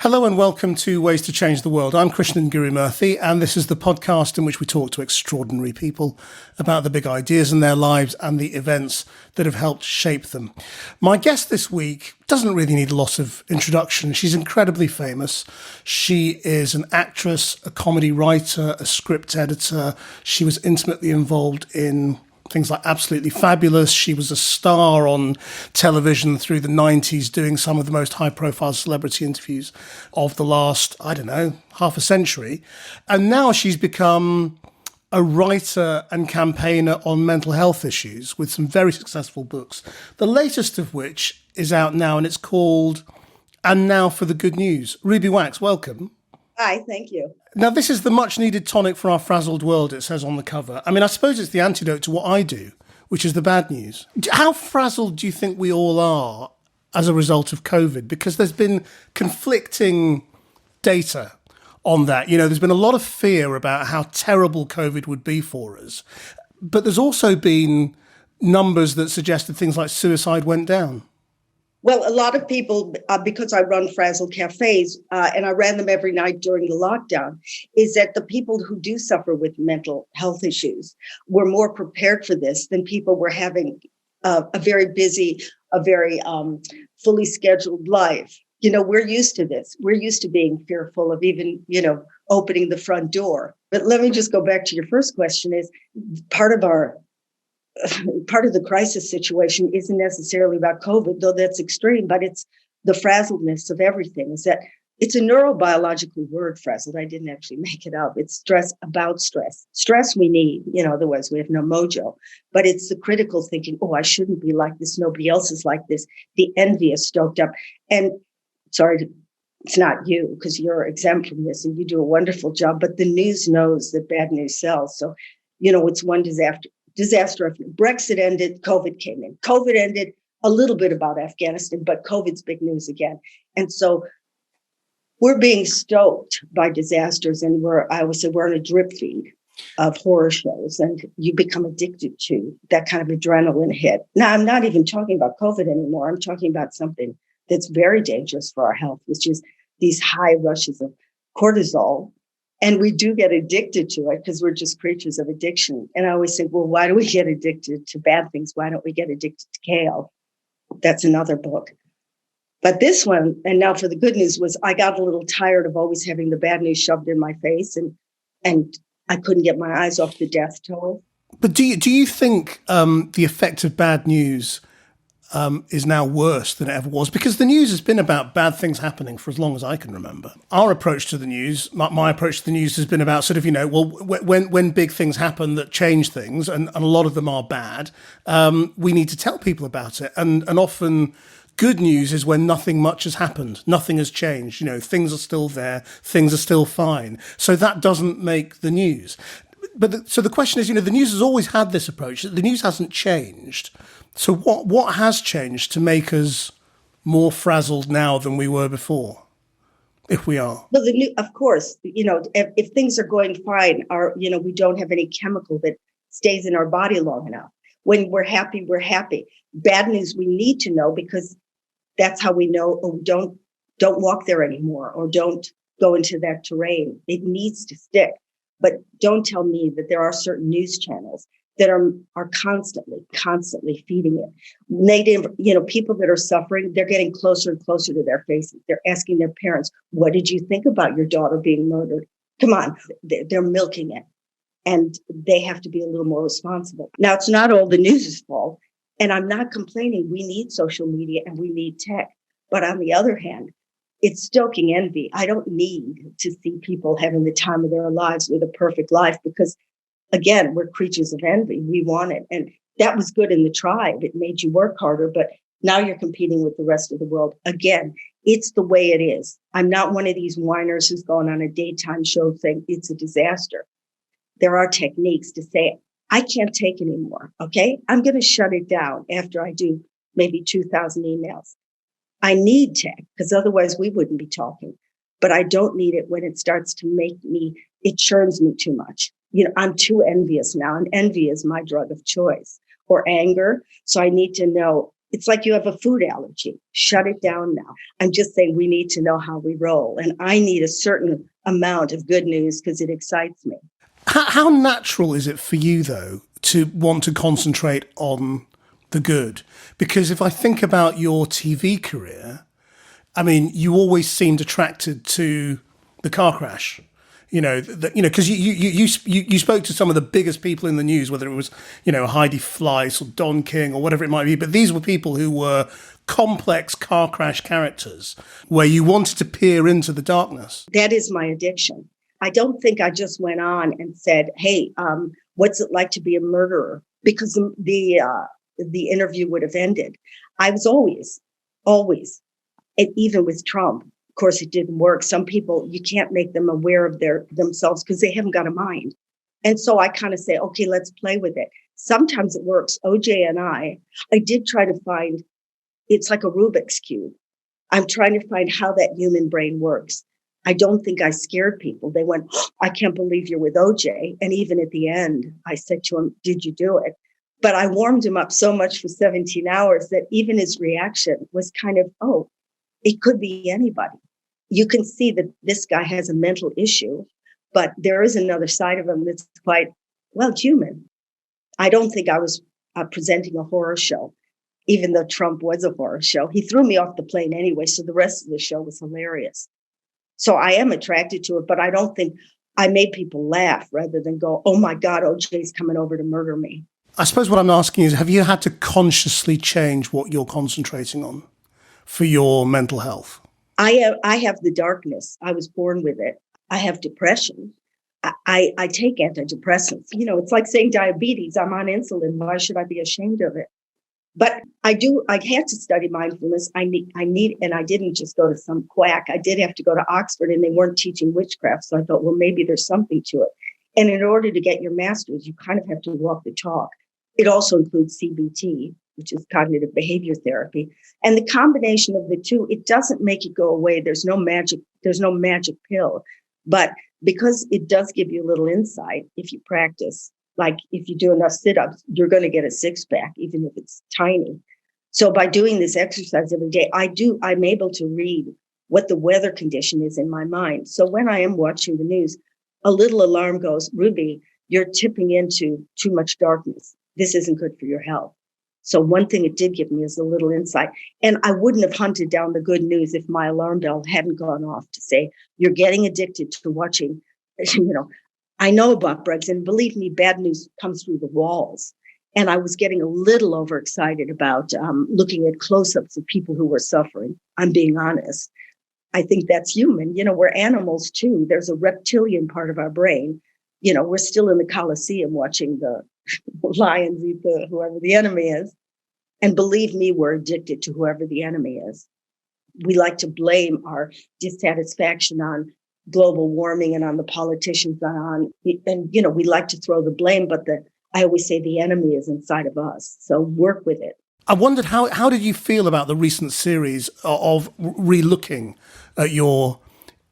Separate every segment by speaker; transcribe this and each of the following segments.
Speaker 1: Hello and welcome to Ways to Change the World. I'm Krishnan guru-murthy, and this is the podcast in which we talk to extraordinary people about the big ideas in their lives and the events that have helped shape them. My guest this week doesn't really need a lot of introduction. She's incredibly famous. She is an actress, a comedy writer, a script editor. She was intimately involved in things like Absolutely Fabulous. She was a star on television through the 90s, doing some of the most high-profile celebrity interviews of the last, half a century. And now she's become a writer and campaigner on mental health issues with some very successful books, the latest of which is out now, and it's called And Now for the Good News. Ruby Wax, welcome.
Speaker 2: Hi, thank you.
Speaker 1: Now, this is the much-needed tonic for our frazzled world, it says on the cover. I mean, I suppose it's the antidote to what I do, which is the bad news. How frazzled do you think we all are as a result of COVID? Because there's been conflicting data on that. You know, there's been a lot of fear about how terrible COVID would be for us. But there's also been numbers that suggested things like suicide went down.
Speaker 2: Well, a lot of people, because I run frazzled cafes, and I ran them every night during the lockdown, is that the people who do suffer with mental health issues were more prepared for this than people were having a very busy, a very fully scheduled life. You know, we're used to this. We're used to being fearful of even, opening the front door. But let me just go back to your first question is part of the crisis situation isn't necessarily about COVID, though that's extreme, but it's the frazzledness of everything. Is that it's a neurobiological word, frazzled. I didn't actually make it up. It's stress about stress. Stress we need, otherwise we have no mojo. But it's the critical thinking, oh, I shouldn't be like this. Nobody else is like this. The envy is stoked up. And it's not you because you're exempt from this and you do a wonderful job. But the news knows that bad news sells. So, it's one disaster after Brexit ended, COVID came in. COVID ended a little bit about Afghanistan, but COVID's big news again. And so we're being stoked by disasters, and we're on a drip feed of horror shows, and you become addicted to that kind of adrenaline hit. Now, I'm not even talking about COVID anymore. I'm talking about something that's very dangerous for our health, which is these high rushes of cortisol. And we do get addicted to it because we're just creatures of addiction. And I always think, well, why do we get addicted to bad things? Why don't we get addicted to kale? That's another book. But this one, and now for the good news, was I got a little tired of always having the bad news shoved in my face, and I couldn't get my eyes off the death toll.
Speaker 1: But do you think the effect of bad news is now worse than it ever was? Because the news has been about bad things happening for as long as I can remember. Our approach to the news, my approach to the news has been about sort of, when big things happen that change things, and a lot of them are bad, we need to tell people about it. And often good news is when nothing much has happened, nothing has changed, things are still there, things are still fine. So that doesn't make the news. But so the question is, the news has always had this approach. The news hasn't changed. So what has changed to make us more frazzled now than we were before, if we are?
Speaker 2: Well, of course, if things are going fine, we don't have any chemical that stays in our body long enough. When we're happy, we're happy. Bad news we need to know because that's how we know, oh, don't walk there anymore, or don't go into that terrain. It needs to stick. But don't tell me that there are certain news channels that are constantly feeding it. Native, people that are suffering, they're getting closer and closer to their faces. They're asking their parents, what did you think about your daughter being murdered? Come on, they're milking it. And they have to be a little more responsible. Now, it's not all the news's fault. And I'm not complaining. We need social media and we need tech. But on the other hand, it's stoking envy. I don't need to see people having the time of their lives with a perfect life because, again, we're creatures of envy. We want it. And that was good in the tribe. It made you work harder, but now you're competing with the rest of the world. Again, it's the way it is. I'm not one of these whiners who's going on a daytime show saying it's a disaster. There are techniques to say, I can't take anymore, okay? I'm going to shut it down after I do maybe 2,000 emails. I need tech because otherwise we wouldn't be talking, but I don't need it when it starts to it churns me too much. I'm too envious now, and envy is my drug of choice, or anger. So I need to know It's like you have a food allergy. Shut it down now. I'm just saying we need to know how we roll. And I need a certain amount of good news because it excites me.
Speaker 1: How natural is it for you, though, to want to concentrate on the good? Because if I think about your TV career, I mean, you always seemed attracted to the car crash. Because you spoke to some of the biggest people in the news, whether it was, Heidi Fleiss or Don King or whatever it might be. But these were people who were complex car crash characters where you wanted to peer into the darkness.
Speaker 2: That is my addiction. I don't think I just went on and said, hey, what's it like to be a murderer? Because the interview would have ended. I was always, and even with Trump, of course, it didn't work. Some people, you can't make them aware of themselves because they haven't got a mind. And so I kind of say, okay, let's play with it. Sometimes it works. OJ and I did try to find, it's like a Rubik's Cube. I'm trying to find how that human brain works. I don't think I scared people. They went, oh, I can't believe you're with OJ. And even at the end, I said to him, did you do it? But I warmed him up so much for 17 hours that even his reaction was kind of, oh, it could be anybody. You can see that this guy has a mental issue, but there is another side of him that's quite, well, human. I don't think I was presenting a horror show, even though Trump was a horror show. He threw me off the plane anyway, so the rest of the show was hilarious. So I am attracted to it, but I don't think I made people laugh rather than go, oh my God, OJ's coming over to murder me.
Speaker 1: I suppose what I'm asking is, have you had to consciously change what you're concentrating on for your mental health?
Speaker 2: I have the darkness. I was born with it. I have depression. I take antidepressants. It's like saying diabetes. I'm on insulin. Why should I be ashamed of it? But I had to study mindfulness. I need, and I didn't just go to some quack. I did have to go to Oxford, and they weren't teaching witchcraft. So I thought, well, maybe there's something to it. And in order to get your master's, you kind of have to walk the talk. It also includes CBT, which is cognitive behavior therapy. And the combination of the two, it doesn't make it go away. There's no magic pill. But because it does give you a little insight if you practice, like if you do enough sit-ups, you're going to get a six-pack, even if it's tiny. So by doing this exercise every day, I'm able to read what the weather condition is in my mind. So when I am watching the news, a little alarm goes, Ruby, you're tipping into too much darkness. This isn't good for your health. So one thing it did give me is a little insight. And I wouldn't have hunted down the good news if my alarm bell hadn't gone off to say, you're getting addicted to watching. I know about Brexit, and believe me, bad news comes through the walls. And I was getting a little overexcited about looking at close-ups of people who were suffering. I'm being honest. I think that's human. We're animals too. There's a reptilian part of our brain. We're still in the Colosseum watching the lions eat whoever the enemy is. And believe me, we're addicted to whoever the enemy is. We like to blame our dissatisfaction on global warming and on the politicians and we like to throw the blame, but I always say the enemy is inside of us. So work with it.
Speaker 1: I wondered how did you feel about the recent series of re-looking at your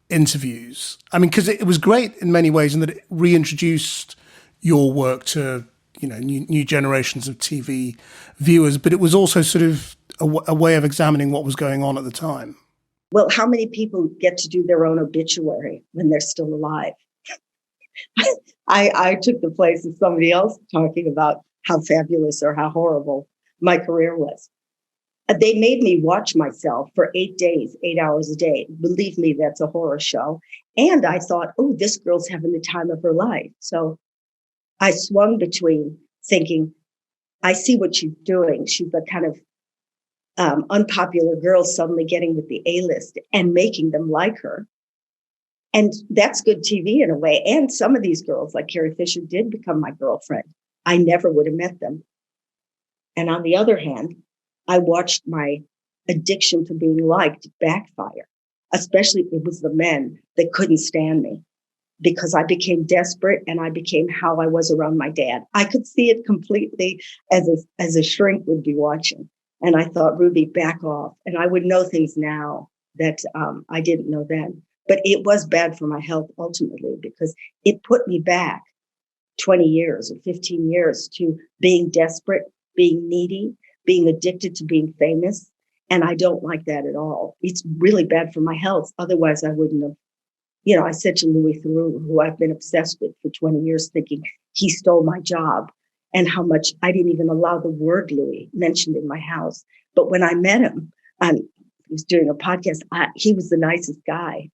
Speaker 1: interviews? I mean, because it was great in many ways in that it reintroduced your work to new generations of TV viewers, but it was also sort of a way of examining what was going on at the time.
Speaker 2: Well, how many people get to do their own obituary when they're still alive? I took the place of somebody else talking about how fabulous or how horrible my career was. They made me watch myself for 8 days, 8 hours a day. Believe me, that's a horror show. And I thought, oh, this girl's having the time of her life. So I swung between thinking, I see what she's doing. She's a kind of unpopular girl suddenly getting with the A-list and making them like her. And that's good TV in a way. And some of these girls, like Carrie Fisher, did become my girlfriend. I never would have met them. And on the other hand, I watched my addiction to being liked backfire. Especially it was the men that couldn't stand me because I became desperate and I became how I was around my dad. I could see it completely as a shrink would be watching. And I thought, Ruby, back off. And I would know things now that I didn't know then. But it was bad for my health ultimately because it put me back 20 years or 15 years to being desperate, being needy, being addicted to being famous. And I don't like that at all. It's really bad for my health. Otherwise, I wouldn't have, I said to Louis Theroux, who I've been obsessed with for 20 years, thinking he stole my job, and how much I didn't even allow the word Louis mentioned in my house. But when I met him, he was doing a podcast. He was the nicest guy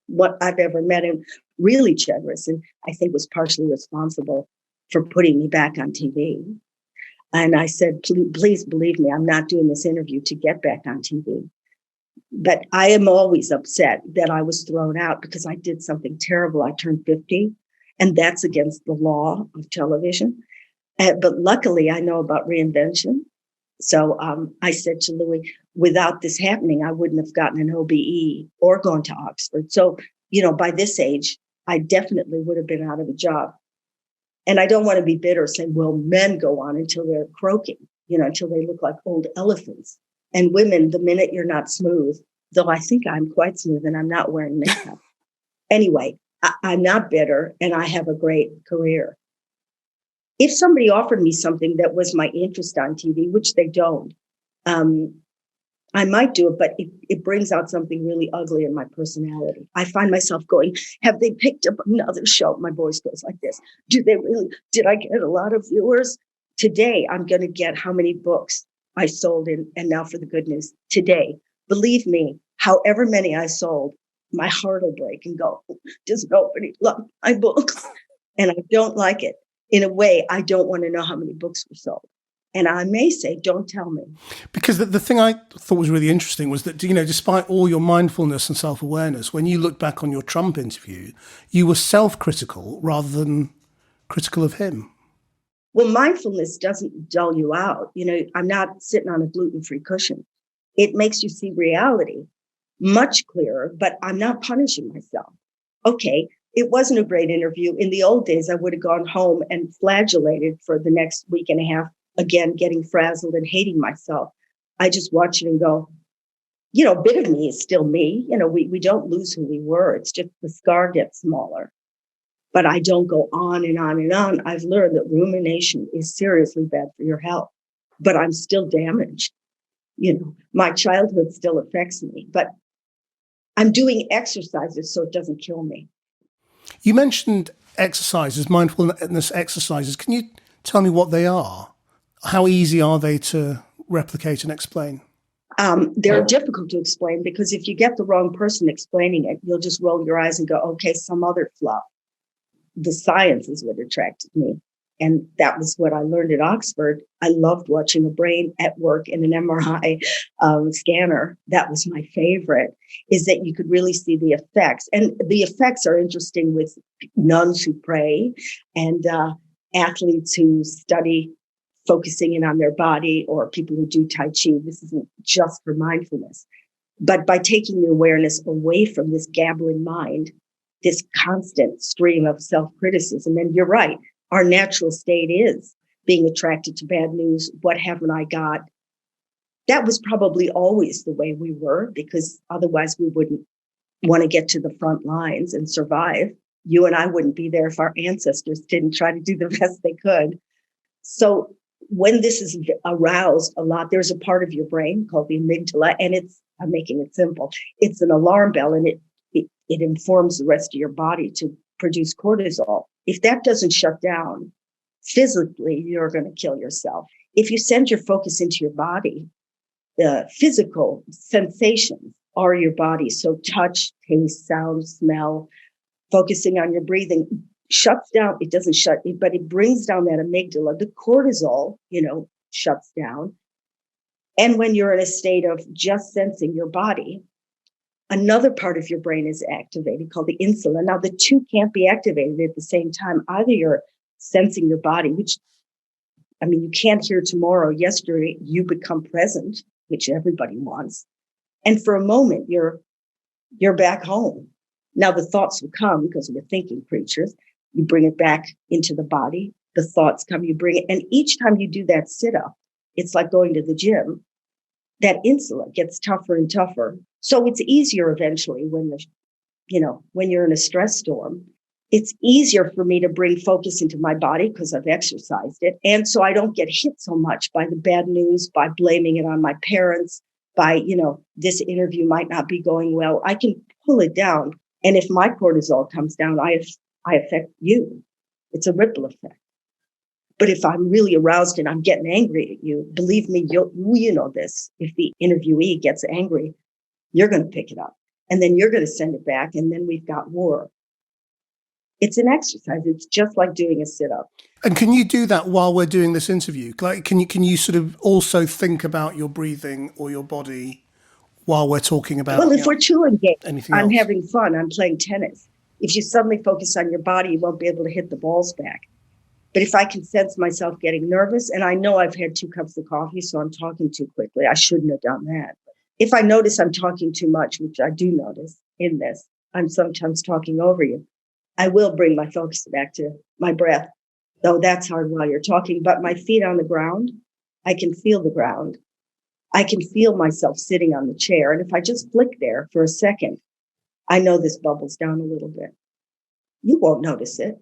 Speaker 2: what I've ever met him, really generous. And I think was partially responsible for putting me back on TV. And I said, please believe me, I'm not doing this interview to get back on TV. But I am always upset that I was thrown out because I did something terrible. I turned 50, and that's against the law of television. But luckily, I know about reinvention. So I said to Louis, without this happening, I wouldn't have gotten an OBE or gone to Oxford. So, by this age, I definitely would have been out of a job. And I don't want to be bitter saying, well, men go on until they're croaking, until they look like old elephants. And women, the minute you're not smooth, though I think I'm quite smooth and I'm not wearing makeup. Anyway, I'm not bitter and I have a great career. If somebody offered me something that was my interest on TV, which they don't, I might do it, but it brings out something really ugly in my personality. I find myself going, have they picked up another show? My voice goes like this. Did I get a lot of viewers? Today, I'm going to get how many books I sold in. And now for the good news. Today, believe me, however many I sold, my heart will break and go, does nobody love my books? And I don't like it. In a way, I don't want to know how many books were sold. And I may say, don't tell me.
Speaker 1: Because the thing I thought was really interesting was that, despite all your mindfulness and self-awareness, when you look back on your Trump interview, you were self-critical rather than critical of him.
Speaker 2: Well, mindfulness doesn't dull you out. I'm not sitting on a gluten-free cushion. It makes you see reality much clearer, but I'm not punishing myself. Okay, it wasn't a great interview. In the old days, I would have gone home and flagellated for the next week and a half, again, getting frazzled and hating myself. I just watch it and go, a bit of me is still me. We don't lose who we were. It's just the scar gets smaller. But I don't go on and on and on. I've learned that rumination is seriously bad for your health. But I'm still damaged. My childhood still affects me. But I'm doing exercises so it doesn't kill me.
Speaker 1: You mentioned exercises, mindfulness exercises. Can you tell me what they are? How easy are they to replicate and explain?
Speaker 2: They're difficult to explain because if you get the wrong person explaining it, you'll just roll your eyes and go, okay, some other fluff. The science is what attracted me. And that was what I learned at Oxford. I loved watching a brain at work in an MRI scanner. That was my favorite, is that you could really see the effects. And the effects are interesting with nuns who pray and athletes who study focusing in on their body, or people who do Tai Chi. This isn't just for mindfulness. But by taking the awareness away from this gabbling mind, this constant stream of self-criticism, and you're right, our natural state is being attracted to bad news. What haven't I got? That was probably always the way we were, because otherwise we wouldn't want to get to the front lines and survive. You and I wouldn't be there if our ancestors didn't try to do the best they could. So when this is aroused a lot, there's a part of your brain called the amygdala, and I'm making it simple. It's an alarm bell, and it informs the rest of your body to produce cortisol. If that doesn't shut down, physically, you're going to kill yourself. If you send your focus into your body, the physical sensations are your body. So touch, taste, sound, smell, focusing on your breathing shuts down. It doesn't shut, but it brings down that amygdala. The cortisol, shuts down. And when you're in a state of just sensing your body, another part of your brain is activated called the insula. Now, the two can't be activated at the same time. Either you're sensing your body, you can't hear tomorrow. Yesterday, you become present, which everybody wants. And for a moment, you're back home. Now, the thoughts will come because we're thinking creatures. You bring it back into the body. The thoughts come, you bring it. And each time you do that sit-up, it's like going to the gym. That insula gets tougher and tougher. So it's easier eventually when you're in a stress storm. it's easier for me to bring focus into my body because I've exercised it. And so I don't get hit so much by the bad news, by blaming it on my parents, by, this interview might not be going well. I can pull it down. And if my cortisol comes down, I affect you. It's a ripple effect. But if I'm really aroused and I'm getting angry at you, believe me, you know this. If the interviewee gets angry, you're going to pick it up and then you're going to send it back. And then we've got war. It's an exercise. It's just like doing a sit-up.
Speaker 1: And can you do that while we're doing this interview? Like, can you sort of also think about your breathing or your body while we're talking about?
Speaker 2: Well, if we're too engaged, I'm
Speaker 1: else?
Speaker 2: having fun. I'm playing tennis. If you suddenly focus on your body, you won't be able to hit the balls back. But if I can sense myself getting nervous, and I know I've had 2 cups of coffee, so I'm talking too quickly. I shouldn't have done that. If I notice I'm talking too much, which I do notice in this, I'm sometimes talking over you. I will bring my focus back to my breath, though that's hard while you're talking. But my feet on the ground, I can feel the ground. I can feel myself sitting on the chair. And if I just flick there for a second, I know this bubbles down a little bit. You won't notice it.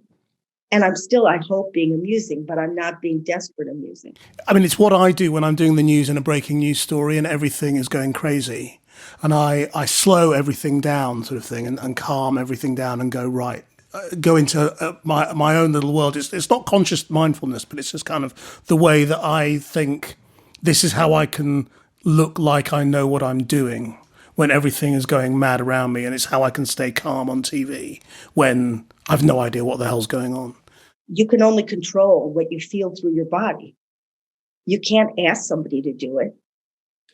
Speaker 2: And I'm still, I hope, being amusing, but I'm not being desperate amusing.
Speaker 1: I mean, it's what I do when I'm doing the news in a breaking news story and everything is going crazy. And I slow everything down sort of thing and calm everything down and go, right, go into my own little world. It's not conscious mindfulness, but it's just kind of the way that I think this is how I can look like I know what I'm doing when everything is going mad around me. And it's how I can stay calm on TV when I've no idea what the hell's going on.
Speaker 2: You can only control what you feel through your body. You can't ask somebody to do it.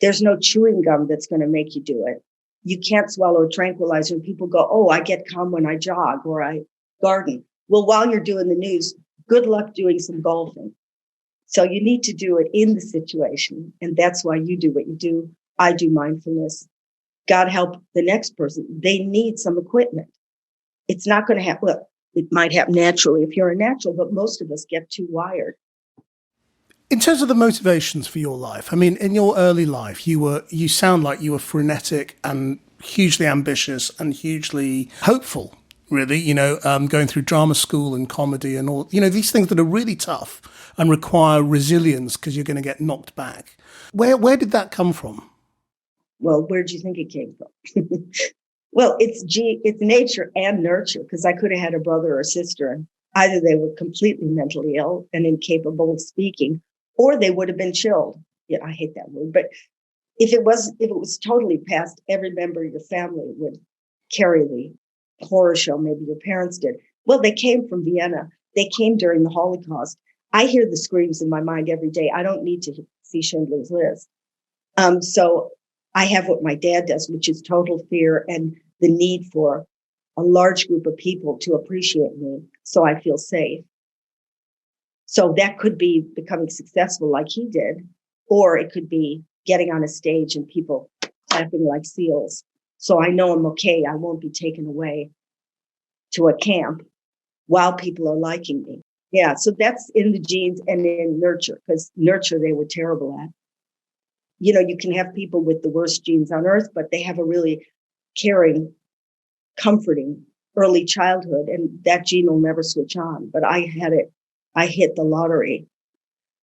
Speaker 2: There's no chewing gum that's going to make you do it. You can't swallow a tranquilizer and people go, oh, I get calm when I jog or I garden. Well, while you're doing the news, good luck doing some golfing. So you need to do it in the situation. And that's why you do what you do. I do mindfulness. God help the next person. They need some equipment. It's not going to happen. Well, it might happen naturally if you're a natural, but most of us get too wired.
Speaker 1: In terms of the motivations for your life, I mean, in your early life, you sound like you were frenetic and hugely ambitious and hugely hopeful, really, going through drama school and comedy and all, these things that are really tough and require resilience because you're going to get knocked back. Where did that come from?
Speaker 2: Well, where do you think it came from? Well, it's nature and nurture, because I could have had a brother or sister, and either they were completely mentally ill and incapable of speaking, or they would have been chilled. Yeah, I hate that word, but if it was totally past, every member of your family would carry the horror show. Maybe your parents did. Well, they came from Vienna. They came during the Holocaust. I hear the screams in my mind every day. I don't need to see Schindler's List. So I have what my dad does, which is total fear and the need for a large group of people to appreciate me so I feel safe. So that could be becoming successful like he did, or it could be getting on a stage and people clapping like seals. So I know I'm okay. I won't be taken away to a camp while people are liking me. Yeah, so that's in the genes and in nurture, because nurture they were terrible at. You can have people with the worst genes on earth, but they have a really caring, comforting early childhood, and that gene will never switch on. But I had it. I hit the lottery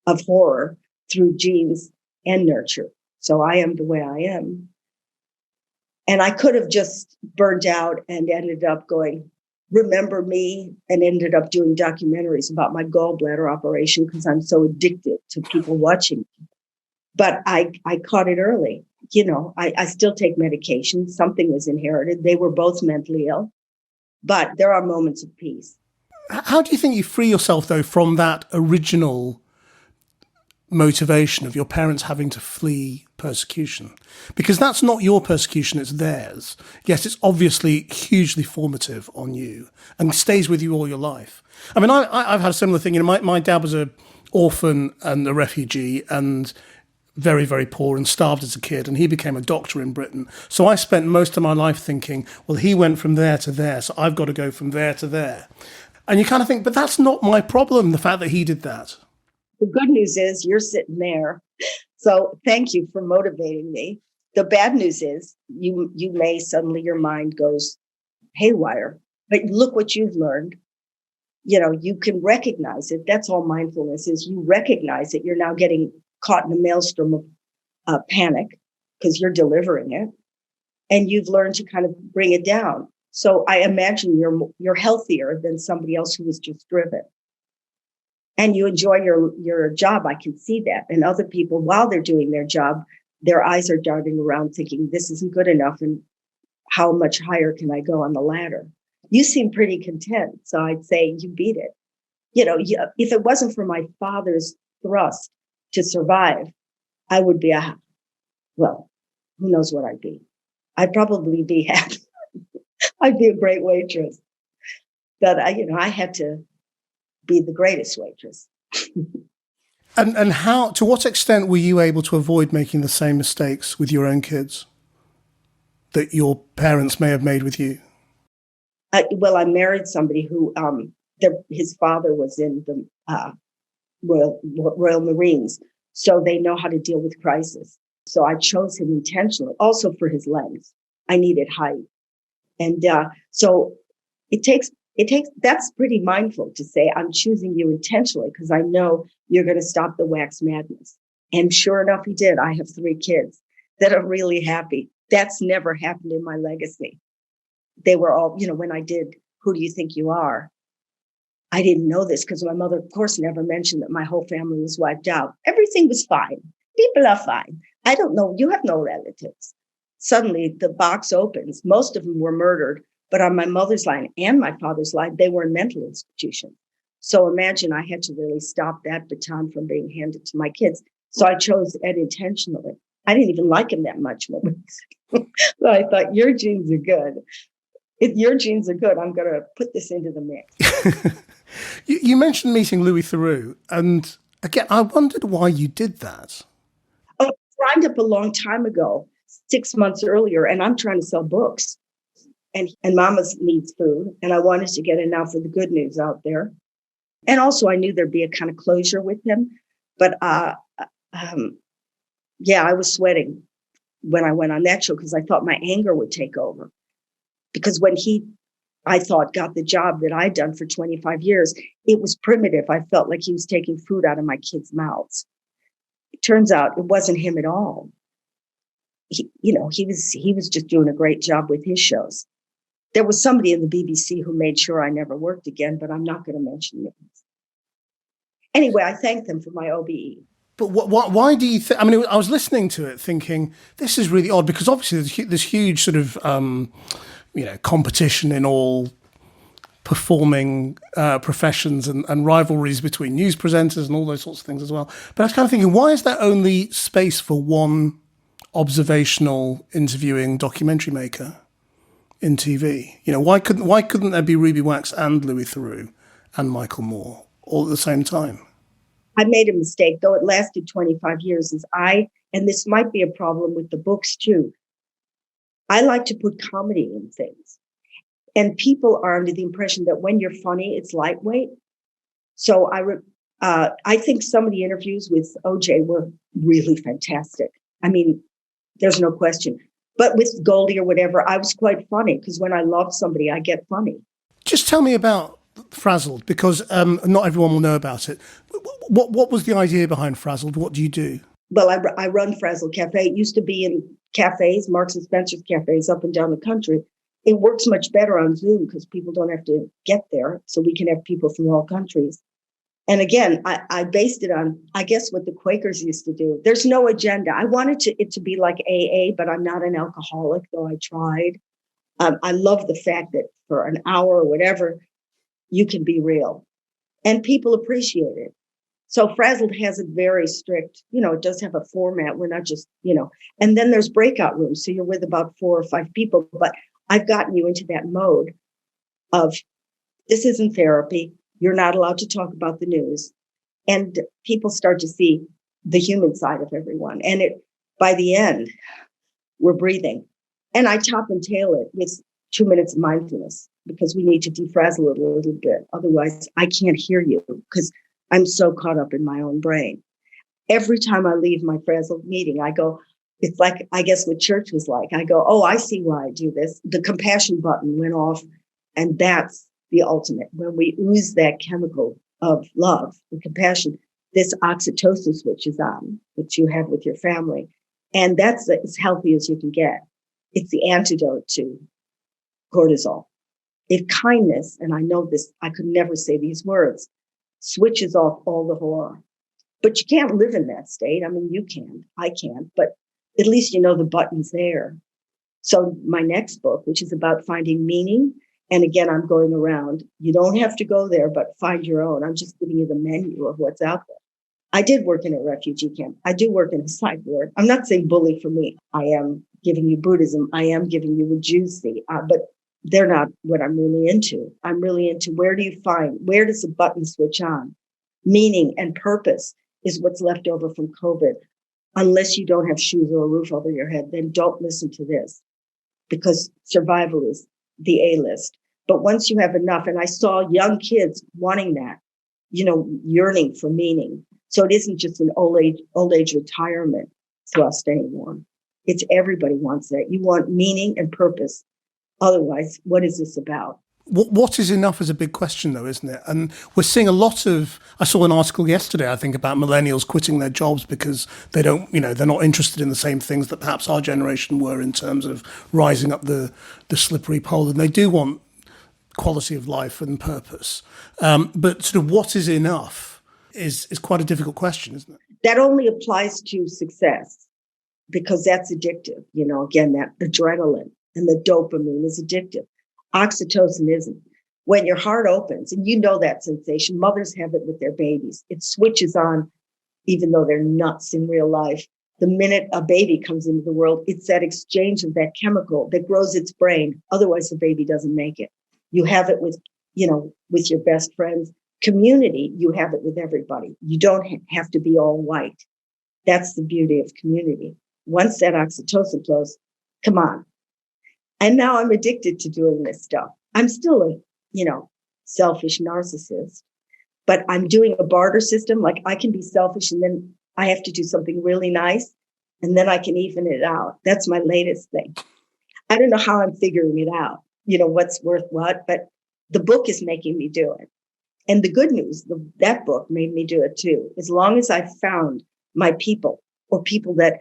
Speaker 2: of horror through genes and nurture. So I am the way I am. And I could have just burned out and ended up going, remember me, and ended up doing documentaries about my gallbladder operation because I'm so addicted to people watching me. But I caught it early. I still take medication. Something was inherited. They were both mentally ill. But there are moments of peace.
Speaker 1: How do you think you free yourself, though, from that original motivation of your parents having to flee persecution? Because that's not your persecution, it's theirs. Yes, it's obviously hugely formative on you and stays with you all your life. I mean, I've had a similar thing. My dad was an orphan and a refugee and very, very poor and starved as a kid, and he became a doctor in Britain. So I spent most of my life thinking, well, he went from there to there, so I've got to go from there to there. And you kind of think, but that's not my problem, the fact that he did that.
Speaker 2: The good news is you're sitting there. So thank you for motivating me. The bad news is you may suddenly, your mind goes haywire. But look what you've learned. you can recognize it. That's all mindfulness is. You recognize it. You're now getting caught in a maelstrom of panic because you're delivering it, and you've learned to kind of bring it down. So I imagine you're healthier than somebody else who was just driven. And you enjoy your job. I can see that. And other people, while they're doing their job, their eyes are darting around thinking, this isn't good enough. And how much higher can I go on the ladder? You seem pretty content. So I'd say you beat it. If it wasn't for my father's thrust to survive, I would be who knows what I'd be. I'd probably be happy. I'd be a great waitress. But I had to be the greatest waitress.
Speaker 1: And to what extent were you able to avoid making the same mistakes with your own kids that your parents may have made with you?
Speaker 2: I married somebody who his father was in the Royal Marines, so they know how to deal with crisis. So I chose him intentionally, also for his length. I needed height, and so it takes. That's pretty mindful to say, I'm choosing you intentionally because I know you're going to stop the wax madness. And sure enough, he did. I have 3 kids that are really happy. That's never happened in my legacy. They were all, when I did, Who Do You Think You Are? I didn't know this because my mother, of course, never mentioned that my whole family was wiped out. Everything was fine. People are fine. I don't know. You have no relatives. Suddenly the box opens. Most of them were murdered. But on my mother's line and my father's line, they were in mental institutions. So imagine I had to really stop that baton from being handed to my kids. So I chose Ed intentionally. I didn't even like him that much. So I thought, your genes are good. If your genes are good, I'm going to put this into the mix.
Speaker 1: You mentioned meeting Louis Theroux. And again, I wondered why you did that.
Speaker 2: I signed up a long time ago, 6 months earlier, and I'm trying to sell books. And Mama's needs food. And I wanted to get enough for the good news out there. And also I knew there'd be a kind of closure with him. But I was sweating when I went on that show because I thought my anger would take over. Because when I thought, got the job that I'd done for 25 years, it was primitive. I felt like he was taking food out of my kids' mouths. It turns out it wasn't him at all. He was just doing a great job with his shows. There was somebody in the BBC who made sure I never worked again, but I'm not going to mention names. Anyway, I thank them for my OBE.
Speaker 1: But why do you think? I mean, I was listening to it thinking, this is really odd, because obviously there's this huge sort of, competition in all performing professions and rivalries between news presenters and all those sorts of things as well. But I was kind of thinking, why is there only space for one observational interviewing documentary maker in TV? Why couldn't there be Ruby Wax and Louis Theroux and Michael Moore all at the same time?
Speaker 2: I made a mistake, though it lasted 25 years, and this might be a problem with the books too. I like to put comedy in things. And people are under the impression that when you're funny, it's lightweight. So I think some of the interviews with OJ were really fantastic. I mean, there's no question. But with Goldie or whatever, I was quite funny because when I love somebody, I get funny.
Speaker 1: Just tell me about Frazzled, because not everyone will know about it. What was the idea behind Frazzled? What do you do?
Speaker 2: Well, I run Frazzled Cafe. It used to be in cafes, Marks and Spencer's cafes up and down the country. It works much better on Zoom because people don't have to get there. So we can have people from all countries. And again, I based it on, I guess, what the Quakers used to do. There's no agenda. I wanted it to be like AA, but I'm not an alcoholic, though I tried. I love the fact that for an hour or whatever, you can be real. And people appreciate it. So Frazzled has a very strict, it does have a format. We're not just, and then there's breakout rooms. So you're with about 4 or 5 people. But I've gotten you into that mode of, this isn't therapy. You're not allowed to talk about the news. And people start to see the human side of everyone. And by the end, we're breathing. And I top and tail it with 2 minutes of mindfulness because we need to defrazzle it a little bit. Otherwise, I can't hear you because I'm so caught up in my own brain. Every time I leave my frazzled meeting, I go, it's like, I guess what church was like. I go, oh, I see why I do this. The compassion button went off. And that's the ultimate. When we ooze that chemical of love and compassion, this oxytocin switch is on, which you have with your family. And that's as healthy as you can get. It's the antidote to cortisol. If kindness, and I know this, I could never say these words, switches off all the horror. But you can't live in that state. I mean, you can, I can't, but at least you know the button's there. So my next book, which is about finding meaning, and again, I'm going around, you don't have to go there, but find your own. I'm just giving you the menu of what's out there. I did work in a refugee camp. I do work in a psych ward. I'm not saying bully for me. I am giving you Buddhism. I am giving you what Jews see, but they're not what I'm really into. I'm really into where does the button switch on? Meaning and purpose is what's left over from COVID. Unless you don't have shoes or a roof over your head, then don't listen to this, because survival is the A-list. But once you have enough, and I saw young kids wanting that, yearning for meaning. So it isn't just an old age retirement thrust anymore. It's everybody wants that. You want meaning and purpose. Otherwise, what is this about?
Speaker 1: What is enough is a big question, though, isn't it? And we're seeing a lot of, I saw an article yesterday, I think, about millennials quitting their jobs because they don't, they're not interested in the same things that perhaps our generation were in terms of rising up the slippery pole. And they do want quality of life and purpose. But sort of what is enough is quite a difficult question, isn't it?
Speaker 2: That only applies to success because that's addictive. Again, that adrenaline and the dopamine is addictive. Oxytocin isn't. When your heart opens, and that sensation, mothers have it with their babies. It switches on, even though they're nuts in real life. The minute a baby comes into the world, it's that exchange of that chemical that grows its brain. Otherwise, the baby doesn't make it. You have it with your best friends. Community, you have it with everybody. You don't have to be all white. That's the beauty of community. Once that oxytocin flows, come on. And now I'm addicted to doing this stuff. I'm still a, selfish narcissist, but I'm doing a barter system. Like I can be selfish and then I have to do something really nice and then I can even it out. That's my latest thing. I don't know how I'm figuring it out, what's worth what, but the book is making me do it. And the good news, that book made me do it too. As long as I found my people or people that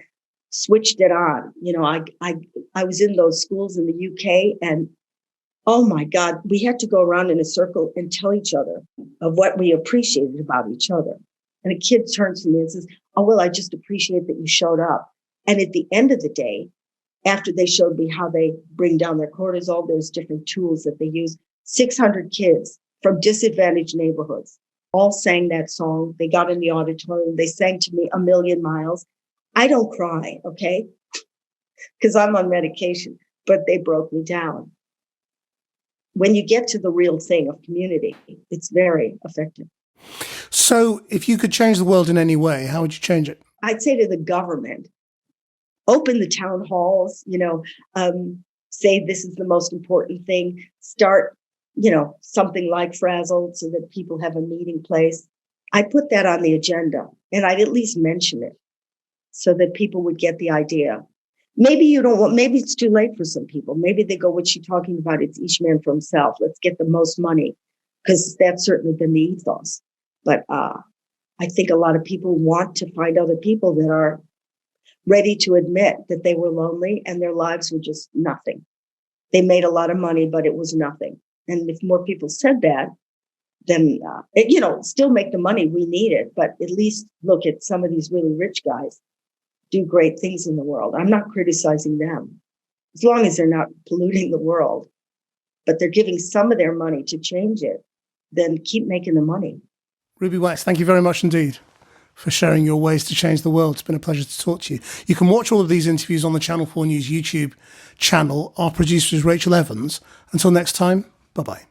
Speaker 2: switched it on. I was in those schools in the UK and oh my God, we had to go around in a circle and tell each other of what we appreciated about each other. And a kid turns to me and says, oh, well, I just appreciate that you showed up. And at the end of the day, after they showed me how they bring down their cortisol, there's different tools that they use. 600 kids from disadvantaged neighborhoods all sang that song. They got in the auditorium. They sang to me A Million Miles. I don't cry, okay? Because I'm on medication, but they broke me down. When you get to the real thing of community, it's very effective.
Speaker 1: So if you could change the world in any way, how would you change it?
Speaker 2: I'd say to the government, open the town halls, say this is the most important thing. Start, something like Frazzled so that people have a meeting place. I put that on the agenda and I'd at least mention it, so that people would get the idea. Maybe maybe it's too late for some people. Maybe they go, what's she talking about? It's each man for himself. Let's get the most money, because that's certainly been the ethos. But I think a lot of people want to find other people that are ready to admit that they were lonely and their lives were just nothing. They made a lot of money, but it was nothing. And if more people said that, then, still make the money. We need it, but at least look at some of these really rich guys do great things in the world. I'm not criticizing them as long as they're not polluting the world, but they're giving some of their money to change it, then keep making the money.
Speaker 1: Ruby Wax, thank you very much indeed for sharing your ways to change the world. It's been a pleasure to talk to you. You can watch all of these interviews on the Channel 4 News YouTube channel. Our producer is Rachel Evans. Until next time, bye-bye.